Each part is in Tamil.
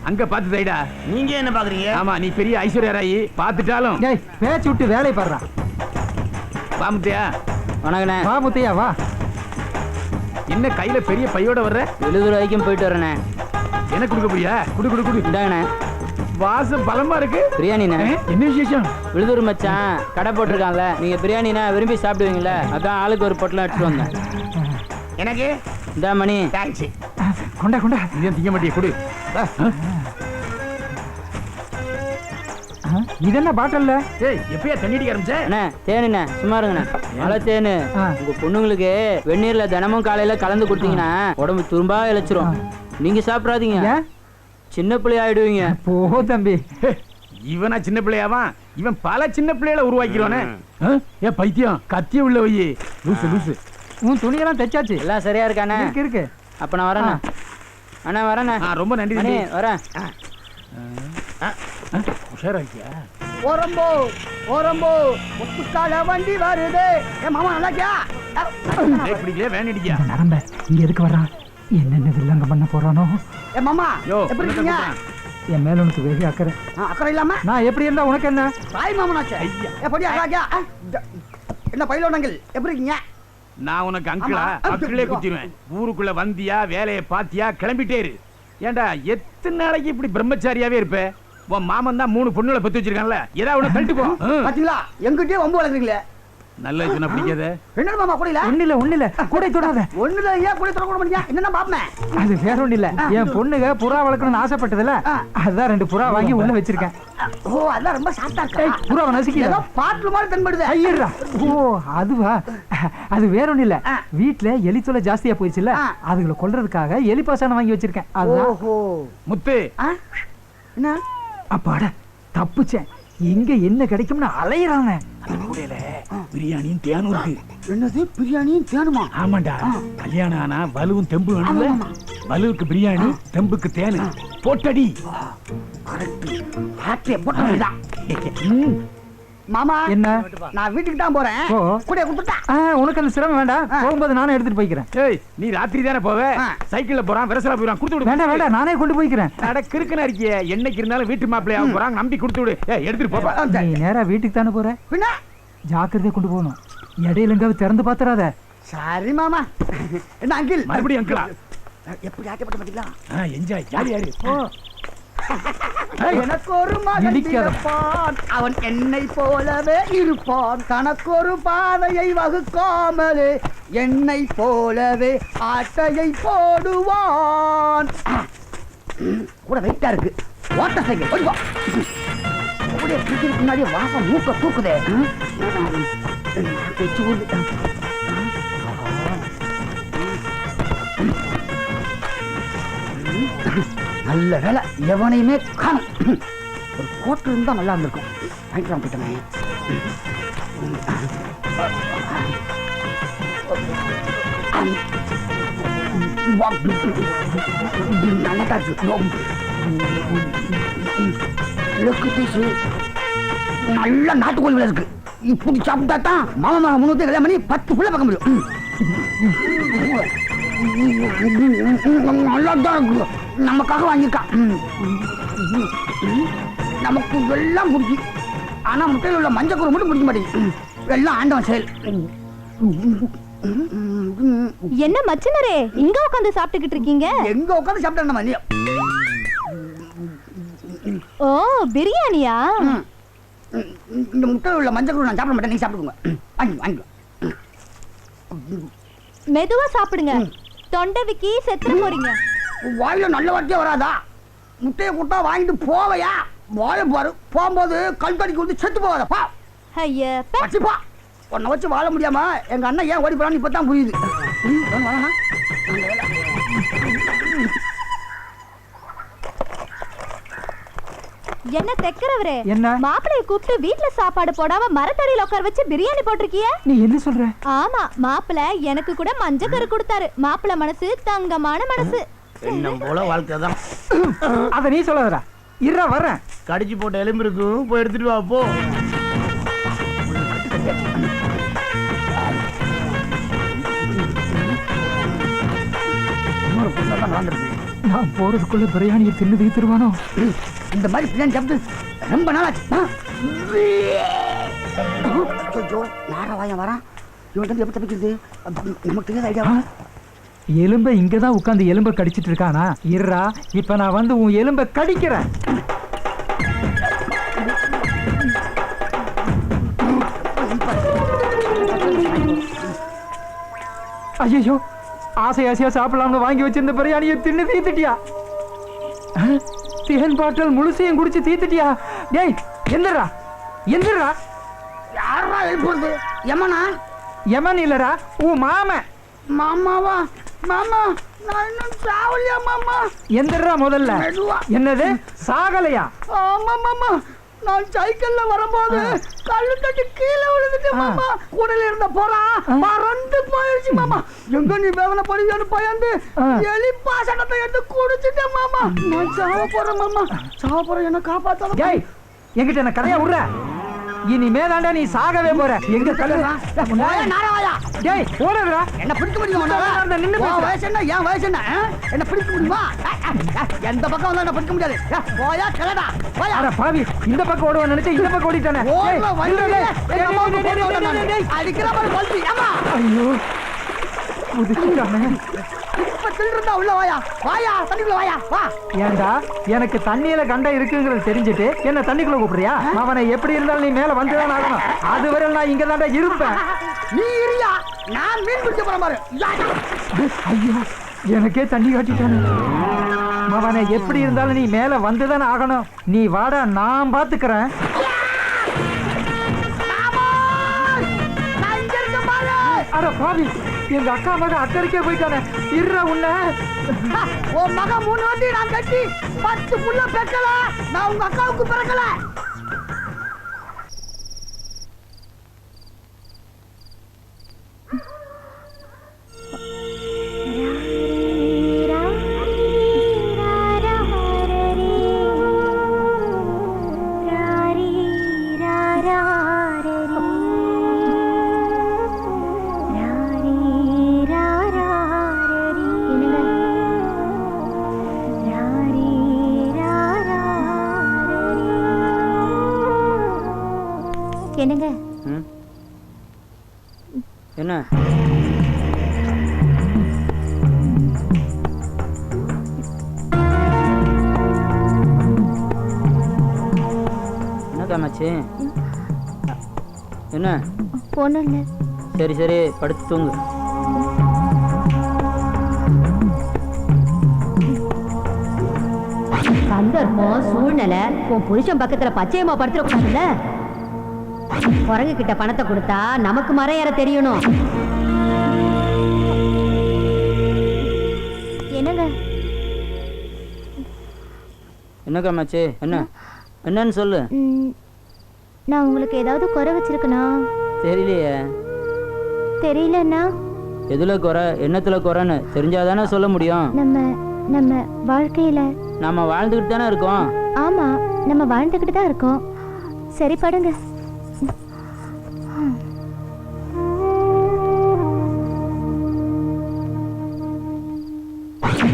அங்க பாத்து தைடா. நீங்க என்ன பாக்குறீங்க? ஆமா, நீ பெரிய ஐஸ்வர்யா ராயி பாத்துட்டாலும். டேய் பேச்சு விட்டு வேலையை பாடுறா. வா முத்தையா. வணக்கண்ணே. வா முத்தையா வா. என்ன கையில பெரிய பையோட வர்ற? எழுதூர் வரைக்கும் போயிட்டு வரேண்ணே. என்ன குடுக்க போறியா? குடு குடு குடு. இந்தாங்கண்ணே. வாசம் பலமா இருக்கு. பிரியாணிண்ணே. என்ன விசேஷம்? எழுதூர் மச்சான் கடை போட்டிருக்கான்ல, நீங்க பிரியாணினா விரும்பி சாப்பிடுவீங்கள, அதான் ஆளுக்கு ஒரு பொட்டலம் எடுத்துட்டு வந்தேன். எனக்கு இந்த மணி. தேங்க்ஸ். கொண்டா கொண்டா. நீ திங்க மாட்டிய குடு. இது என்ன பாட்டில்ல? ஏய், எப்பயா தண்ணி அடிக்க ஆரம்பிச்ச? அண்ணே தேனுண்ணே, சும்மா இருங்கண்ணே. மழை தேனு. உங்க பொண்ணுங்களுக்கு வெந்நீர்ல தினமும் காலையில கலந்து கொடுத்தீங்கன்னா உடம்பு துரும்பா இழைச்சிரும். நீங்க சாப்பிடாதீங்க, சின்ன பிள்ளை ஆயிடுவீங்க. போ தம்பி. இவனா சின்ன பிள்ளையாவான்? இவன் பல சின்ன பிள்ளைகளை உருவாக்கிடுவானே. ஏன் பைத்தியம், கத்திய உள்ள வை. லூசு லூசு. உன் துணியெல்லாம் தைச்சாச்சு? எல்லாம் சரியா இருக்கானே? இருக்கு. அப்ப நான் வரேண்ணே. அண்ணா வரேண்ணே. ரொம்ப நன்றி. மணி வரேன். உஷாரா இருக்கியா? ஓரம்போ ஓரம்போ முத்துக்கால வண்டி வருது. ஏ மாமா நல்லா இருக்கியா? பிடிக்கல வேன் அடிக்கியா? நரம்ப இங்க எதுக்கு வர்றான்? என்னென்ன வில்லங்க பண்ண போறானோ? ஏ மாமா யோ, எப்படி இருக்கீங்க? என் மேல உனக்கு வெகு அக்கறை. அக்கறை இல்லாம நான் எப்படி இருந்தா உனக்கு என்ன? தாய் மாமனாச்சே. ஏ பொடி அழகா என்ன பையிலோனங்கள் எப்படி இருக்கீங்க? நான் உனக்கு அங்கிளா? அக்கிளே குத்திடுவேன். ஊருக்குள்ள வந்தியா, வேலையை பாத்தியா, கிளம்பிட்டே இரு. ஏண்டா எத்தனை நாளைக்கு இப்படி பிரம்மச்சாரியாவே இருப்ப? உன் மாமன் தான் 3 பொண்ணுகளை பெத்து வச்சிருக்கான்ல, ஏதாவது உன தள்ளிட்டு போ. பாத்தீங்களா, எங்கிட்டே வம்பு வளர்க்குறீங்களே. நல்ல சொன்ன பிடிக்காத. என்ன மாமா கூட இல்ல? ஒண்ணு இல்ல கூட தொடாத. ஒண்ணுல ஏன் கூட தொட மாட்டீங்க? என்னன்னா பாப்பேன். அது வேற ஒண்ணு இல்ல, என் பொண்ணுங்க புறா வளர்க்கணும்னு ஆசைப்பட்டதுல அதான் 2 புறா வாங்கி உள்ள வச்சிருக்கேன். ஓ அதான் ரொம்ப சாஃப்ட்டா இருக்கு. புறாவை நசுக்கில ஏதோ பாட்டு மாதிரி தென்படுது. ஐயரா. ஓ அதுவா? அது வேற ஒண்ணு இல்ல, வீட்ல எலி தொல்லை ஜாஸ்தியா போயிடுச்சுல, அதுகளை கொல்றதுக்காக எலி பாசானம் வாங்கி வச்சிருக்கேன். அதுதான். ஓஹோ முத்து. என்ன அப்பாடா தப்புச்சேன். எங்க என்ன கிடைக்கும்னு அலையறானே. பிரியாணியும் தேனும் இருக்கு. என்னது பிரியாணியும் தேனுமா? ஆமாண்டா, கல்யாணம் ஆனா வலுவும் தெம்பு வேணும்ல. வலுவுக்கு பிரியாணி, தெம்புக்கு தேனு. போட்டடி. கரெக்ட். ஹாட்லே போட்டா. மாமா என்ன? நான் வீட்டுக்கு தான் போறேன். கூட குடுத்துட்டா. உனக்கு அந்த சிரமம் வேண்டாம், போகும்போது நானே எடுத்துட்டு போய்க்கிறேன். ஏய், நீ ராத்திரி தானே போவே? சைக்கிள்ல போறான், விரசலா போறான், கொடுத்து விடு. வேண்டாம் வேண்டாம், நானே கொண்டு போய்க்கிறேன். அட கிறுக்கனா இருக்கியே, என்னைக்கு இருந்தாலும் வீட்டு மாப்பிள்ளையா போறாங்க, நம்பி கொடுத்து விடு. ஏய், எடுத்துட்டு போப்பா. நீ நேரா வீட்டுக்கு தானே போற? பின்ன ஜாக்கிரதையா கொண்டு போகணும், இடையில எங்காவது திறந்து பாத்துறாத. சரி மாமா. என்ன அங்கிள் மறுபடியும் அங்கிளா? எப்படி ஆட்டப்பட்ட பாத்தீங்களா? என்ஜாய், ஜாலியா இரு. எனக்கு ஒரு மகன் பிறப்பான், அவன் என்னை போலவே இருப்பான். தனக்கொரு பாதையை வகுக்காமலே என்னை போலவே ஆட்டையை போடுவான். கூட வெயிட்டா இருக்கு. ஓட்ட சைக்கிள் ஓடிவா. கூட பிடிக்கிறதுக்கு முன்னாடியே வாசம் மூக்க தூக்குதே. நல்ல வேலை எவனையுமே காணும். ஒரு கோட்டு இருந்தா நல்லா இருந்திருக்கும். வாங்கிக்கலாம் போயிட்டமே. நல்லா இருக்கு. நல்ல நாட்டுக்கோழி விலை இருக்கு. இப்படி சாப்பிட்டா தான் மாமா 300 கல்யாணம் பண்ணி 10 புள்ள பார்க்க முடியும். நல்லாதான் இருக்கு. நமக்காக வாங்கியிருக்கான். நமக்கு எல்லாம் பிடிச்சி, ஆனா முட்டையில் உள்ள மஞ்சள் மட்டும் பிடிக்க மாட்டேங்குது. எல்லாம் ஆண்டவன் செயல். என்ன மச்சனரே இங்க உட்கார்ந்து சாப்பிட்டுக்கிட்டு இருக்கீங்க? எங்க உட்கார்ந்து சாப்பிட்டா நம்ம ஓ பிரியாணியா? இந்த முட்டையில் உள்ள மஞ்சள் நான் சாப்பிட மாட்டேன், நீங்க சாப்பிடுங்க. வாங்கி வாங்கி மெதுவா சாப்பிடுங்க, தொண்டை விக்கி செத்துற போறீங்க. வாயில நல்ல வார்த்தையே வராதா? முட்டையை கூட்டா வாங்கிட்டு போவையா? வாய பாரு, போகும்போது கல்கடிக்கு வந்து செத்து போவாதப்பா. ஐயா பச்சிப்பா, உன்னை வச்சு வாழ முடியாம எங்க அண்ணன் ஏன் ஓடி போறான்னு இப்பதான் புரியுது. என்ன தெக்கறவரே, என்ன மாப்பிளைய கூப்பிட்டு வீட்ல சாப்பாடு போடாம மரத்தடியில உட்கார வச்சு பிரியாணி போட்டிருக்கிய? நீ என்ன சொல்ற? ஆமா, மாப்பிளை எனக்கு கூட மஞ்சள் கரு கொடுத்தாரு. மாப்பிளை மனசு தங்கமான மனசு. என்ன போல வாழ்க்கை தான். அத நீ சொல்லாதடா, இருடா வரேன். கடிச்சு போட்ட எலும்பு இருக்கும், போய் எடுத்துட்டு வா போ. நான் போறதுக்குள்ள பிரியாணியை தின்னு தீத்துருவானோ? இந்த மாதிரி பிரியாணி சாப்பிட்டு ரொம்ப நாளாச்சு. ஐயோ நாரவாயம் வரான். இவன் எப்படி தப்பிக்கிறது? நமக்கு தெரியாத ஐடியா. எலும்பை இங்கதான் உட்காந்து எலும்பை கடிச்சிட்டு இருக்கானா? இருறா, இப்ப நான் வந்து உன் எலும்பை கடிக்கிறேன். ஐயோ, ஆசை ஆசையா சாப்பிடலாம்னு வாங்கி வச்சிருந்த பிரியாணியை தின்னு தீத்துட்டியா? தேன் பாட்டல் முழுசையும் குடிச்சு தீத்துட்டியா? டேய் எந்திரா, எந்திரா. யாரா எழுப்புறது? யமனா? யமன் இல்லடா, உன் மாமன். மாமாவா? மாமா நான் இன்னும் சாவலியா மாமா? எந்திரா முதல்ல. மெதுவா. என்னது சாகலையா? ஆமா மாமா, நான் சைக்கிள்ல வரும்போது கல்லு தட்டி கீழே விழுந்துட்டேன் மாமா. கூடல இருந்த போறா பறந்து போயிடுச்சு மாமா. எங்க நீ வேவன போறியான்னு பயந்து எலி பாசனத்தை எடுத்து குடிச்சிட்டேன் மாமா. நான் சாவ போறேன் மாமா, சாவ போறேன், என்ன காப்பாத்தாத. டேய் என்கிட்ட என்ன கதையா விடுற? இனிமேதாண்டா நீ சாகவே போற. எங்க கல்லு நாராயா? டேய் ஓடுறா. என்ன பிடிக்க முடியுமா? நின்னு உன் வயசு என்ன, என் வயசு என்ன? என்ன பிடிக்க முடியுமா? எந்த பக்கம் வந்தா என்ன பிடிக்க முடியாது. போயா கிளடா போயா. அட பாவி, இந்த பக்கம் ஓடுவான்னு நினைச்சா இந்த பக்கம் ஓடிட்டானே. ஓடுற வண்டியில எங்க அம்மாவுக்கு போட்டு விடணும். அடிக்கிற மாதிரி பல்பி. ஏமா ஐயோ புதுச்சுட்டானே. இப்ப தில்றதா உள்ள வாயா, வாயா தண்ணிக்குள்ள வாயா வா. ஏண்டா எனக்கு தண்ணியில கண்டம் இருக்குங்கிறது தெரிஞ்சுட்டு என்ன தண்ணிக்குள்ள கூப்பிடுறியா? அவனை எப்படி இருந்தாலும் நீ மேல வந்துதான் ஆகணும். அதுவரை நான் இங்க தாண்டா இருப்பேன். நீ இரியா, நான் மீன் பிடிக்க போறேன் பாரு. ஐயோ எனக்கே தண்ணி காட்டிட்டானே. அவனை எப்படி இருந்தாலும் நீ மேல வந்துதான் ஆகணும். நீ வாடா, நான் பாத்துக்கிறேன். அட பாவி, எங்க அக்கா மகன் அக்கறைக்கே போயிட்டானே. இருற உன்ன உன் மகன் 3 வண்டி நான் கட்டி 10 புள்ள பெக்கல. நான் உங்க அக்காவுக்கு பிறக்கல. என்னங்க? என்ன என்ன காமாச்சு? என்ன ஒண்ணும் இல்ல. சரி சரி படுத்து தூங்கு. சந்தர்ப்பம் சூழ்நிலை உன் புருஷன் பக்கத்துல பச்சையம்மா படுத்துடக்கூடாதுல்ல. குரங்கு கிட்ட பணத்தை கொடுத்தா நமக்கு மரம் ஏற தெரியணும். என்னங்க? என்ன காமாச்சு? என்ன என்னன்னு சொல்லு. நான் உங்களுக்கு ஏதாவது குறை வச்சிருக்கனா? தெரியலையே. தெரியலன்னா எதுல குறை, என்னத்துல குறைன்னு தெரிஞ்சாதானே சொல்ல முடியும். நம்ம வாழ்க்கையில நாம வாழ்ந்துக்கிட்டு தானே இருக்கோம். ஆமா, நம்ம வாழ்ந்துக்கிட்டு தான் இருக்கோம். சரி படுங்க.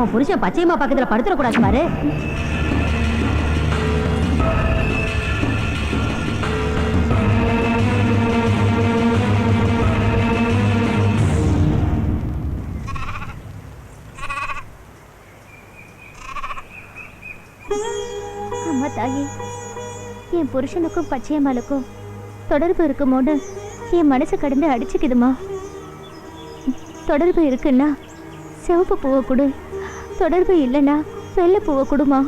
உன் புருஷன் பச்சையம்மா பக்கத்துல படுத்துடக்கூடாது பாரு. அம்மா தாயே, என் புருஷனுக்கும் பச்சையம்மாளுக்கும் தொடர்பு இருக்குமோன்னு என் மனசு கடந்து அடிச்சுக்குதுமா. தொடர்பு இருக்குன்னா சிவப்பு பூவை கொடு, தொடர்பு இல்லைன்னா வெள்ளை பூவை கொடுமா.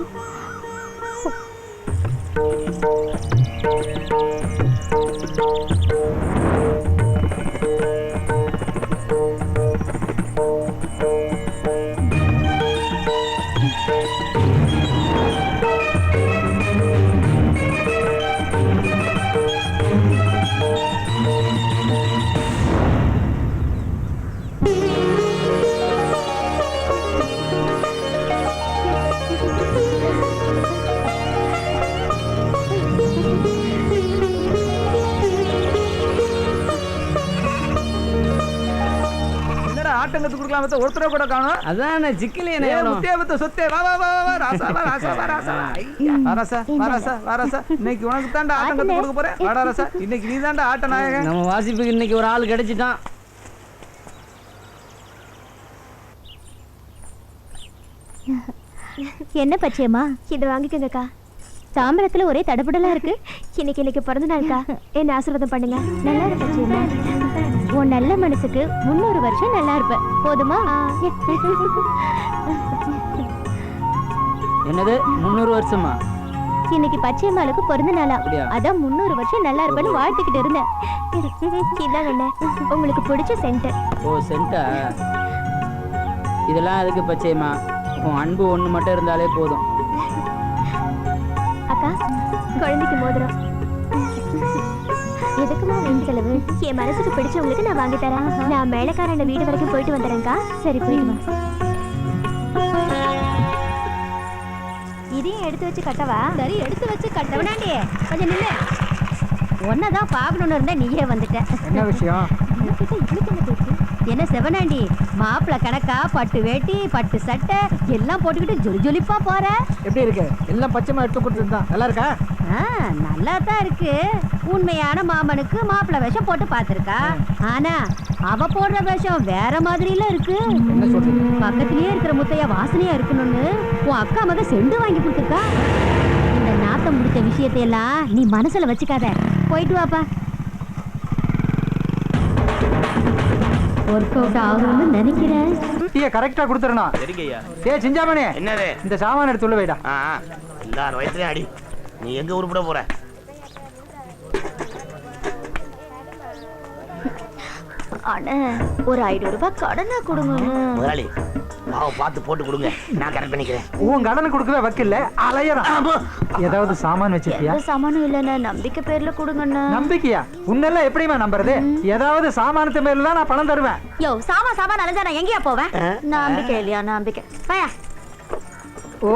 தங்கத்து கொடுக்கலாம் ஒருத்தர கூட காணும். அதான் சிக்கலே முத்தியாபத்த சொத்தே வா வா வா வா ராசா வா ராசா வா ராசா வாராசா வாராசா வாராசா இன்னைக்கு உனக்கு தாண்டா ஆட்டங்கத்து கொடுக்க போறேன். வாடா ராசா, இன்னைக்கு நீ தாண்டா ஆட்ட நாயகன். நம்ம வாசிப்புக்கு இன்னைக்கு ஒரு ஆள் கிடைச்சிட்டான். என்ன பச்சையம்மா, இது வாங்கிக்கோங்கக்கா. தாம்பரத்துல ஒரே தடபுடலா இருக்கு. இன்னைக்கு பிறந்த நாளுக்கா, என்ன ஆசீர்வாதம் பண்ணுங்க. நல்லா இரு பச்சையம்மா. உன் நல்ல மனசுக்கு 300 வருஷம் நல்லா இருப்ப. போதுமா? என்னது 300 வருஷமா? இன்னைக்கு பச்சையம்மாளுக்கு பிறந்த நாளா, அப்படியா? அதான் 300 வருஷம் நல்லா இருப்பேன்னு வாழ்த்துக்கிட்டு இருந்தேன். இதான் என்ன, உங்களுக்கு பிடிச்ச சென்ட். ஓ சென்டா? இதெல்லாம் அதுக்கு பச்சையம்மா, உன் அன்பு ஒண்ணு மட்டும் இருந்தாலே போதும். அக்கா, குழந்தைக்கு மோதிரம். எதுக்குமா வீண் செலவு? என் மனசுக்கு பிடிச்சவங்களுக்கு நான் வாங்கி தரேன். நான் மேலக்காரன் வீடு வரைக்கும் போயிட்டு வந்துடுறேன்க்கா. சரி, போயிட்டு வா. இதையும் எடுத்து வச்சு கட்டவா? சரி, எடுத்து வச்சு கட்டவனாண்டி. கொஞ்சம் நில்லு. ஒன்னதான் பார்க்கணும்னு இருந்தா நீயே வந்துட்ட. என்ன விஷயம்? என்ன செவனாண்டி, மாப்பிள்ள கணக்கா பட்டு வேட்டி பட்டு சட்டை எல்லாம் போட்டுக்கிட்டு ஜொலி ஜொலிப்பா போற. எப்படி இருக்கு? எல்லாம் பச்சைமா எடுத்து கொடுத்துருந்தான். நல்லா இருக்கா? நல்லா தான் இருக்கு. உண்மையான மாமனுக்கு மாப்பிள்ள வேஷம் போட்டு பார்த்திருக்கா. ஆனா அவ போடுற வேஷம் வேற மாதிரில இருக்கு. என்ன சொல்றீங்க? பக்கத்திலேயே இருக்கிற முத்தையா வாசனையா இருக்கணும்னு உன் அக்கா மக செண்டு வாங்கி கொடுத்துருக்கா. இந்த நாத்தம் முடிச்ச விஷயத்தையெல்லாம் நீ மனசுல வச்சுக்காத. போயிட்டு வாப்பா. ஒர்க் அவுட் ஆகும்னு நினைக்கிறேன். டீயை கரெக்டா கொடுத்துறணும். சரிங்கய்யா. ஏய் சிஞ்சாமணி, என்னது? இந்த சாமான எடுத்து உள்ள வைடா. எல்லாரும் வயசுலயும் அடி. நீ எங்க உருப்பிட போற? அண்ணா, ஒரு 500 ரூபாய் கடனா கொடுங்க. முதலாளி, மாவை பார்த்து போட்டு கொடுங்க, நான் கரெக்ட் பண்ணிக்கிறேன். உன் கடனை கொடுக்கவே வக்கில்ல, அலையறான். ஏதாவது சாமான் வச்சிருக்கியா? எந்த சாமானும் இல்லைண்ணா, நம்பிக்கை பேர்ல கொடுங்கண்ணா. நம்பிக்கையா? உன்னெல்லாம் எப்படிமா நம்புறது? ஏதாவது சாமானத்து மேல தான் நான் பணம் தருவேன். யோ, சாமான் அலைஞ்சா நான் எங்கேயா போவேன்? நம்பிக்கை இல்லையா? நம்பிக்கை பையா. ஓ,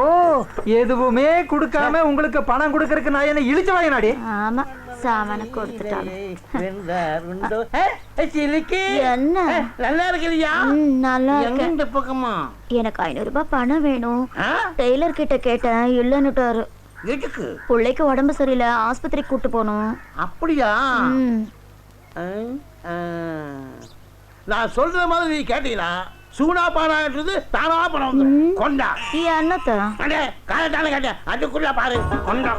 எதுவுமே கொடுக்காம உங்களுக்கு பணம் கொடுக்கறதுக்கு நான் என்ன இழிச்சு வாங்கினாடி? ஆமா, சாமான கொடுத்துட்டாங்க. என்ன நல்லா இருக்கிறியா? நல்லா இருக்கு. இந்த பக்கமா எனக்கு 500 ரூபாய் பணம் வேணும். டெய்லர் கிட்ட கேட்டேன், இல்லன்னுட்டாரு. எதுக்கு? பிள்ளைக்கு உடம்பு சரியில்லை, ஆஸ்பத்திரிக்கு கூட்டு போகணும். அப்படியா? நான் சொல்ற மாதிரி நீ கேட்டீங்களா? சூனா பானான்றது தானா பணம் வந்துடும். கொண்டா என்னத்த காலத்தான கேட்ட அதுக்குள்ள பாரு. கொண்டா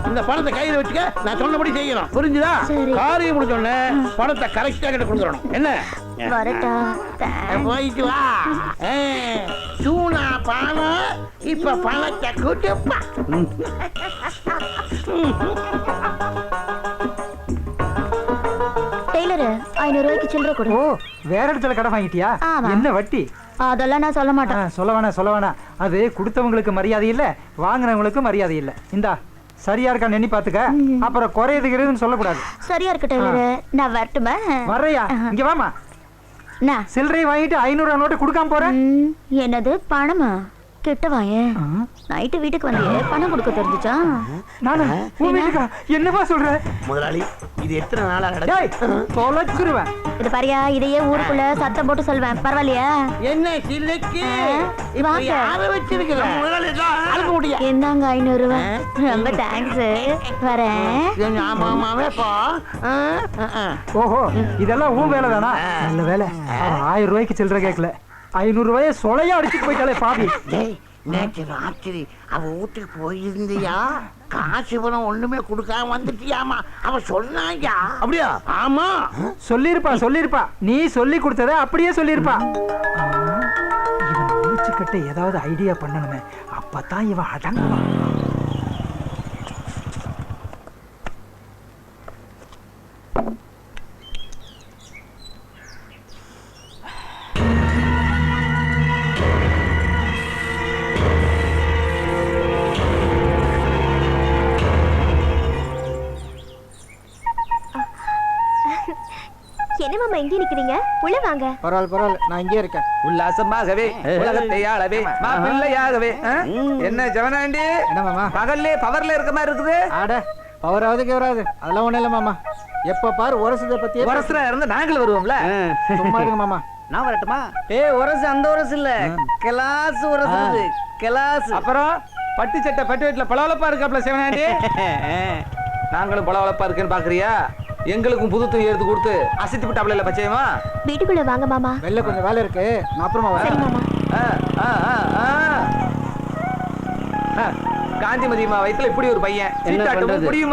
இந்த பணத்தை கையில வச்சுக்க, நான் சொன்னபடி செய்யணும். புரிஞ்சுதா? காரியம் முடிஞ்சோடனே பணத்தை கரெக்டா கிட்ட கொடுத்துடணும். என்ன? வரட்டா? போயிட்டு வா. சூனா பானம் இப்ப பணத்தை கூட்டுப்பா. டெய்லர் 500 ரூபாய்க்கு சில்லறை கொடு. ஓ, வேற இடத்துல கடை வாங்கிட்டியா? என்ன வட்டி? அதெல்லாம் நான் சொல்ல மாட்டேன். சொல்ல வேணாம். அது கொடுத்தவங்களுக்கு மரியாதை இல்ல, வாங்கினவங்களுக்கு மரியாதை இல்ல. இந்தா, சரியா இருக்கா எண்ணி பாத்துக்க. அப்புறம் குறையுதுன்னு சொல்லக்கூடாது. சரியா இருக்கு டெய்லர், நான் வரட்டுமா? வர்றையா? இங்க வாமா. சில்லறை வாங்கிட்டு 500 நோட்டு கொடுக்காம போறேன். என்னது பணமா? கிட்ட வாயே. நைட்டு வீட்டுக்கு வந்தியே, பணம் கொடுக்க தெரிஞ்சுச்சா? நானு உன் வீட்டுக்கா? என்னமா சொல்ற முதலாளி? இது எத்தனை நாளா தொலைச்சிருவேன். இது பாரியா, இதையே ஊருக்குள்ள சத்தம் போட்டு சொல்வேன், பரவாயில்லையா? என்ன சில்லுக்கு யார வச்சிருக்கிற? என்னங்க 500 ரூபாய்? ரொம்ப தேங்க்ஸ். வரேன். ஓஹோ, இதெல்லாம் உன் வேலை தானா? நல்ல வேலை. 1000 ரூபாய்க்கு சில்லறை கேட்கல, 500 ரூபாயை சொலையா அடிச்சுட்டு போயிட்டாலே பாவி. நேற்று ராத்திரி அவ வீட்டுக்கு போயிருந்தியா? காசு பணம் ஒண்ணுமே கொடுக்காம வந்துட்டியாமா? அவ சொன்னாங்க. அப்படியா? ஆமா, சொல்லிருப்பா. நீ சொல்லி கொடுத்தத அப்படியே சொல்லிருப்பா. இவன் முடிச்சு கட்ட ஏதாவது ஐடியா பண்ணணுமே, அப்பதான் இவன் அடங்குவான். என்ன மாமா இங்கே நிக்கிறீங்க? உள்ள வாங்க. பரவாயில்ல, நான் இங்கே இருக்கேன். உல்லாசமாகவே உலகத்தை ஆளவே மாப்பிள்ளையாகவே. என்ன ஜவனாண்டி, என்ன மாமா பகல்லே பவர்ல இருக்க மாதிரி இருக்குது? ஆட அவராவது கேவராது அதெல்லாம் ஒண்ணும் இல்ல மாமா எப்ப பாரு உரசதை பத்தி உரசுரா இருந்தா நாங்களும் வருவோம்ல சும்மா இருங்க மாமா நான் வரட்டுமா? ஏய் உரசு அந்த உரசு இல்ல கிளாஸ் உரசு கிளாஸ். அப்புறம் பட்டு சட்டை பட்டு வீட்டுல பளபளப்பா இருக்காப்ல சிவனாண்டி. நாங்களும் பளபளப்பா இருக்குன்னு பாக்குறியா? எங்களுக்கும் புது துணி எடுத்து கொடுத்து அசைத்து விட்டாப்ல இல்ல பச்சையமா. வீட்டுக்குள்ள வாங்க மாமா. வெளில கொஞ்சம் வேலை இருக்கு நான் அப்புறமா சரி வரேன். மாமா. காந்திமதியம்மா வயித்துல இப்படி ஒரு பையன் என்ன சீட்டாட்டும் பண்றது? முடியுமா?